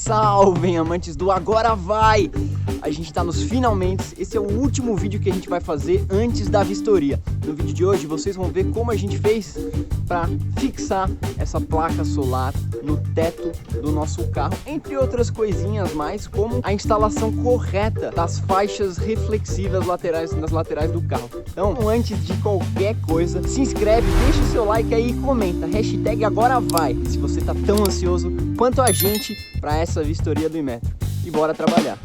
Salvem, amantes do Agora Vai! A gente tá nos finalmente. Esse é o último vídeo que a gente vai fazer antes da vistoria. No vídeo de hoje vocês vão ver como a gente fez para fixar essa placa solar no teto do nosso carro, entre outras coisinhas mais, como a instalação correta das faixas reflexivas laterais nas laterais do carro. Então, antes de qualquer coisa, se inscreve, deixa o seu like aí e comenta hashtag Agora Vai, se você tá tão ansioso quanto a gente para essa vistoria do Inmetro. E bora trabalhar.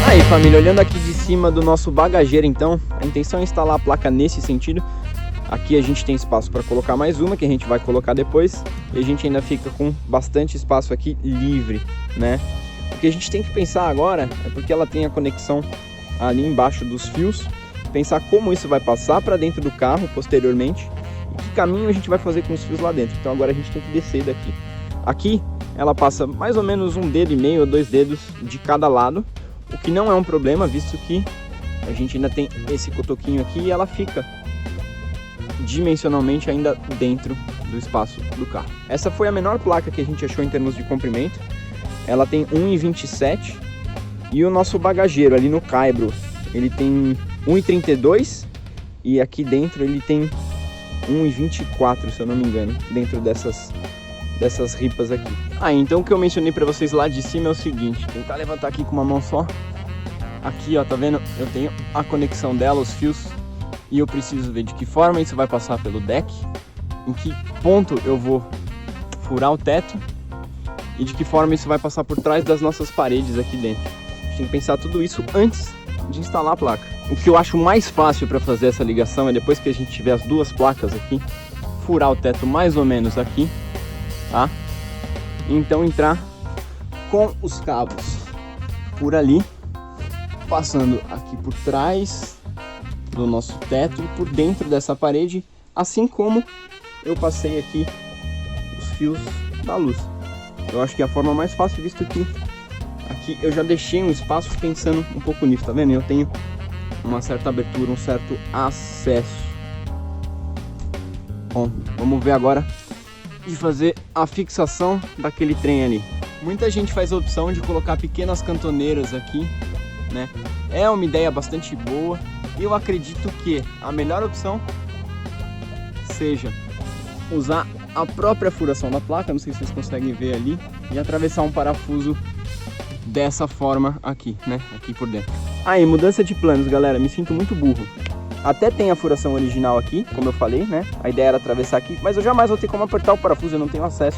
Aí, família, olhando aqui de cima do nosso bagageiro, então, a intenção é instalar a placa nesse sentido. Aqui a gente tem espaço para colocar mais uma, que a gente vai colocar depois, e a gente ainda fica com bastante espaço aqui livre, né? O que a gente tem que pensar agora é porque ela tem a conexão ali embaixo dos fios, pensar como isso vai passar para dentro do carro posteriormente e que caminho a gente vai fazer com os fios lá dentro. Então agora a gente tem que descer daqui. Aqui ela passa mais ou menos 1,5 dedo ou 2 dedos de cada lado, o que não é um problema, visto que a gente ainda tem esse cotoquinho aqui e ela fica dimensionalmente ainda dentro do espaço do carro. Essa foi a menor placa que a gente achou em termos de comprimento. Ela tem 1,27 e o nosso bagageiro ali no caibro ele tem 1,32 e aqui dentro ele tem 1,24, se eu não me engano, dentro dessas ripas aqui. Então o que eu mencionei para vocês lá de cima é o seguinte: tentar levantar aqui com uma mão só. Aqui, ó, tá vendo? Eu tenho a conexão dela, os fios, e eu preciso ver de que forma isso vai passar pelo deck, em que ponto eu vou furar o teto e de que forma isso vai passar por trás das nossas paredes aqui dentro. A gente tem que pensar tudo isso antes de instalar a placa. O que eu acho mais fácil para fazer essa ligação é depois que a gente tiver as duas placas aqui, furar o teto mais ou menos aqui, tá? Então entrar com os cabos por ali, passando aqui por trás do nosso teto e por dentro dessa parede, assim como eu passei aqui os fios da luz. Eu acho que é a forma mais fácil, visto que aqui eu já deixei um espaço pensando um pouco nisso, tá vendo? Eu tenho uma certa abertura, um certo acesso. Bom, vamos ver agora de fazer a fixação daquele trem ali. Muita gente faz a opção de colocar pequenas cantoneiras aqui, né? É uma ideia bastante boa. Eu acredito que a melhor opção seja usar a própria furação da placa, não sei se vocês conseguem ver ali, e atravessar um parafuso dessa forma aqui, né? Aqui por dentro. Mudança de planos, galera, me sinto muito burro. Até tem a furação original aqui, como eu falei, né? A ideia era atravessar aqui, mas eu jamais vou ter como apertar o parafuso, eu não tenho acesso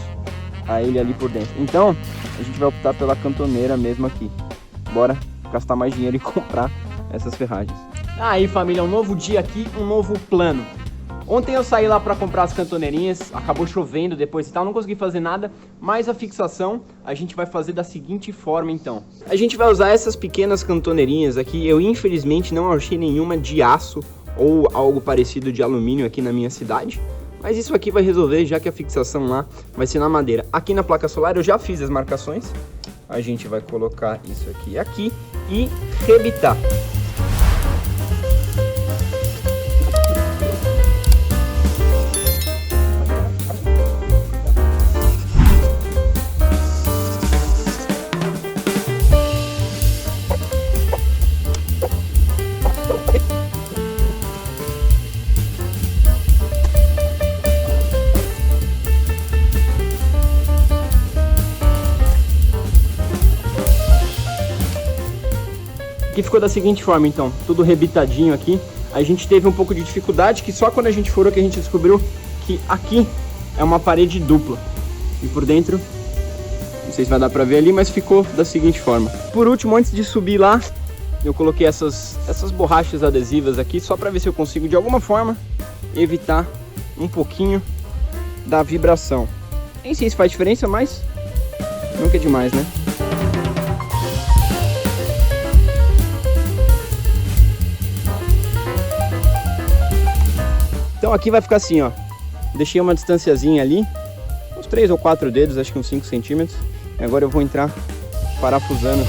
a ele ali por dentro. Então, a gente vai optar pela cantoneira mesmo aqui. Bora gastar mais dinheiro e comprar essas ferragens. Aí, família, um novo dia aqui, um novo plano. Ontem eu saí lá para comprar as cantoneirinhas, acabou chovendo depois e tal, não consegui fazer nada, mas a fixação a gente vai fazer da seguinte forma então. A gente vai usar essas pequenas cantoneirinhas aqui, eu infelizmente não achei nenhuma de aço ou algo parecido de alumínio aqui na minha cidade, mas isso aqui vai resolver, já que a fixação lá vai ser na madeira. Aqui na placa solar eu já fiz as marcações, a gente vai colocar isso aqui e rebitar. Que ficou da seguinte forma então, tudo rebitadinho aqui. A gente teve um pouco de dificuldade, que só quando a gente furou que a gente descobriu que aqui é uma parede dupla. E por dentro, não sei se vai dar pra ver ali, mas ficou da seguinte forma. Por último, antes de subir lá, eu coloquei essas borrachas adesivas aqui, só pra ver se eu consigo de alguma forma evitar um pouquinho da vibração. Nem sei se faz diferença, mas nunca é demais, né? Então aqui vai ficar assim, ó. Deixei uma distanciazinha ali, uns 3 ou 4 dedos, acho que uns 5 centímetros. E agora eu vou entrar parafusando.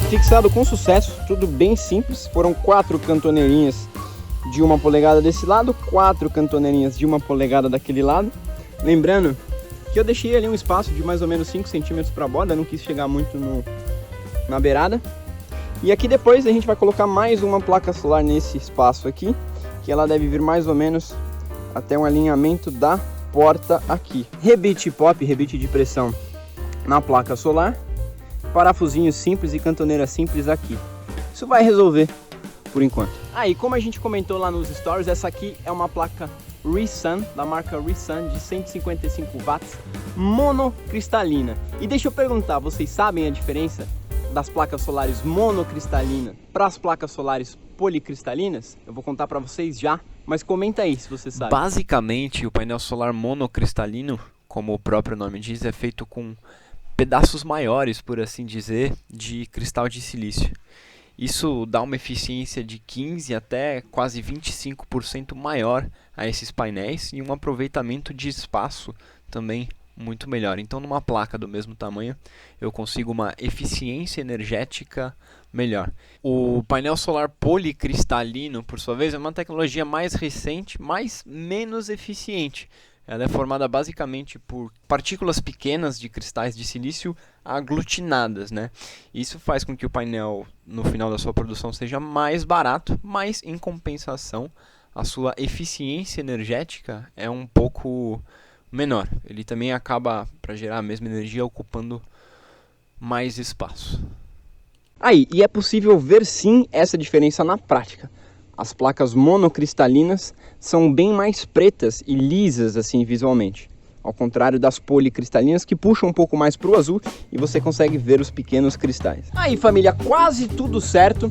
Fixado com sucesso, tudo bem simples. Foram 4 cantoneirinhas de 1 polegada desse lado, 4 cantoneirinhas de 1 polegada daquele lado. Lembrando que eu deixei ali um espaço de mais ou menos 5 centímetros para a borda, não quis chegar muito na beirada. E aqui depois a gente vai colocar mais uma placa solar nesse espaço aqui, que ela deve vir mais ou menos até um alinhamento da porta aqui. Rebite pop, rebite de pressão na placa solar. Parafusinho simples e cantoneira simples aqui. Isso vai resolver por enquanto. Aí, como a gente comentou lá nos stories, essa aqui é uma placa Resun, da marca Resun, de 155 watts, monocristalina. E deixa eu perguntar, vocês sabem a diferença das placas solares monocristalinas para as placas solares policristalinas? Eu vou contar para vocês já, mas comenta aí se você sabe. Basicamente, o painel solar monocristalino, como o próprio nome diz, é feito com pedaços maiores, por assim dizer, de cristal de silício. Isso dá uma eficiência de 15 até quase 25% maior a esses painéis e um aproveitamento de espaço também muito melhor. Então, numa placa do mesmo tamanho, eu consigo uma eficiência energética melhor. O painel solar policristalino, por sua vez, é uma tecnologia mais recente, mas menos eficiente. Ela é formada basicamente por partículas pequenas de cristais de silício aglutinadas, né? Isso faz com que o painel, no final da sua produção, seja mais barato, mas em compensação, a sua eficiência energética é um pouco menor. Ele também acaba, para gerar a mesma energia, ocupando mais espaço. Aí, e é possível ver sim essa diferença na prática. As placas monocristalinas são bem mais pretas e lisas assim visualmente, ao contrário das policristalinas que puxam um pouco mais para o azul e você consegue ver os pequenos cristais. Aí família, quase tudo certo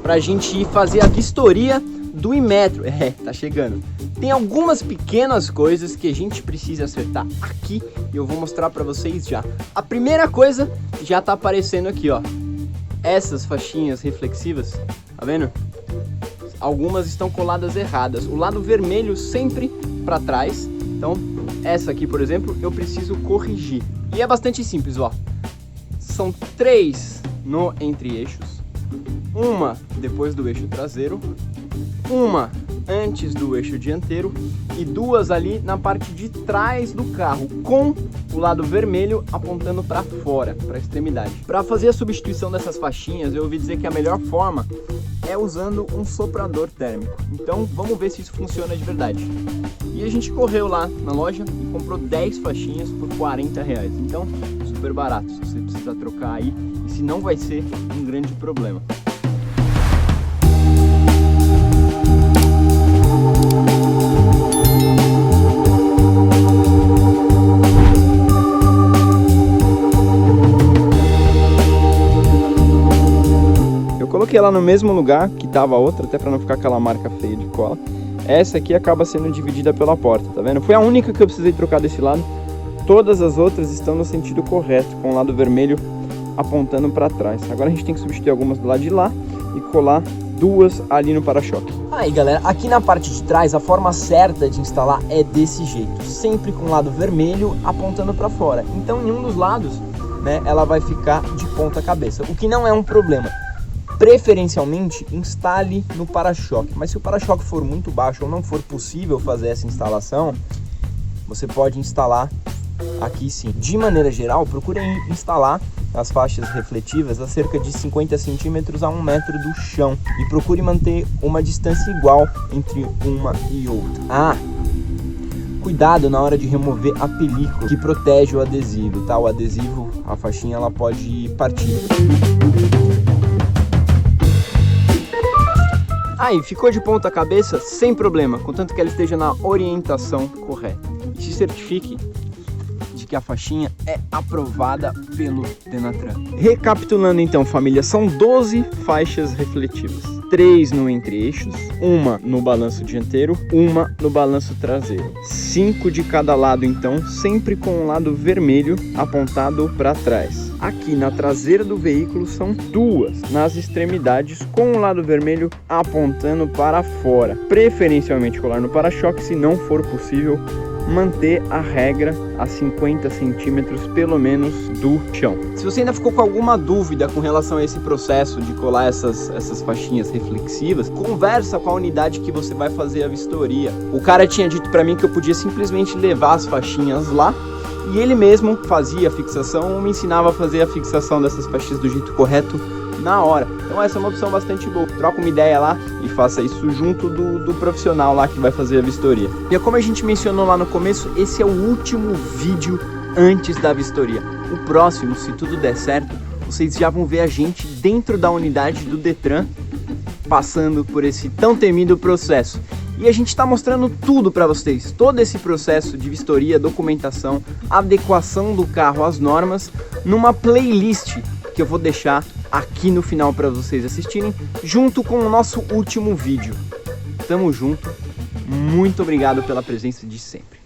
para a gente ir fazer a vistoria do Inmetro. Tá chegando. Tem algumas pequenas coisas que a gente precisa acertar aqui e eu vou mostrar para vocês já. A primeira coisa já tá aparecendo aqui, ó. Essas faixinhas reflexivas, tá vendo? Algumas estão coladas erradas. O lado vermelho sempre para trás. Então, essa aqui, por exemplo, eu preciso corrigir. E é bastante simples, ó. São 3 no entre-eixos. Uma depois do eixo traseiro. Uma antes do eixo dianteiro. E 2 ali na parte de trás do carro, com o lado vermelho apontando para fora, para a extremidade. Para fazer a substituição dessas faixinhas, eu ouvi dizer que a melhor forma é usando um soprador térmico. Então vamos ver se isso funciona de verdade. E a gente correu lá na loja e comprou 10 faixinhas por R$40. Então super barato, se você precisar trocar aí, e se não vai ser um grande problema. Coloquei ela no mesmo lugar que estava a outra, até para não ficar aquela marca feia de cola. Essa aqui acaba sendo dividida pela porta, tá vendo? Foi a única que eu precisei trocar desse lado. Todas as outras estão no sentido correto, com o lado vermelho apontando para trás. Agora a gente tem que substituir algumas do lado de lá e colar 2 ali no para-choque. Aí galera, aqui na parte de trás a forma certa de instalar é desse jeito, sempre com o lado vermelho apontando para fora. Então em um dos lados, né, ela vai ficar de ponta cabeça, o que não é um problema. Preferencialmente instale no para-choque, mas se o para-choque for muito baixo ou não for possível fazer essa instalação, você pode instalar aqui sim. De maneira geral, procure instalar as faixas refletivas a cerca de 50 centímetros a 1 metro do chão e procure manter uma distância igual entre uma e outra. Cuidado na hora de remover a película que protege o adesivo, tá? O adesivo, a faixinha, ela pode partir. Aí, ficou de ponta cabeça sem problema, contanto que ela esteja na orientação correta. E se certifique de que a faixinha é aprovada pelo Denatran. Recapitulando então, família, são 12 faixas refletivas. 3 no entre-eixos, uma no balanço dianteiro, uma no balanço traseiro. 5 de cada lado, então, sempre com o lado vermelho apontado para trás. Aqui na traseira do veículo são 2 nas extremidades com o lado vermelho apontando para fora. Preferencialmente colar no para-choque, se não for possível, manter a regra a 50 centímetros pelo menos do chão. Se você ainda ficou com alguma dúvida com relação a esse processo de colar essas faixinhas reflexivas, conversa com a unidade que você vai fazer a vistoria. O cara tinha dito para mim que eu podia simplesmente levar as faixinhas lá e ele mesmo fazia a fixação ou me ensinava a fazer a fixação dessas faixinhas do jeito correto na hora. Então essa é uma opção bastante boa. Troca uma ideia lá e faça isso junto do profissional lá que vai fazer a vistoria. E como a gente mencionou lá no começo, esse é o último vídeo antes da vistoria. O próximo, se tudo der certo, vocês já vão ver a gente dentro da unidade do Detran passando por esse tão temido processo. E a gente está mostrando tudo para vocês, todo esse processo de vistoria, documentação, adequação do carro às normas, numa playlist que eu vou deixar aqui no final para vocês assistirem, junto com o nosso último vídeo. Tamo junto, muito obrigado pela presença de sempre.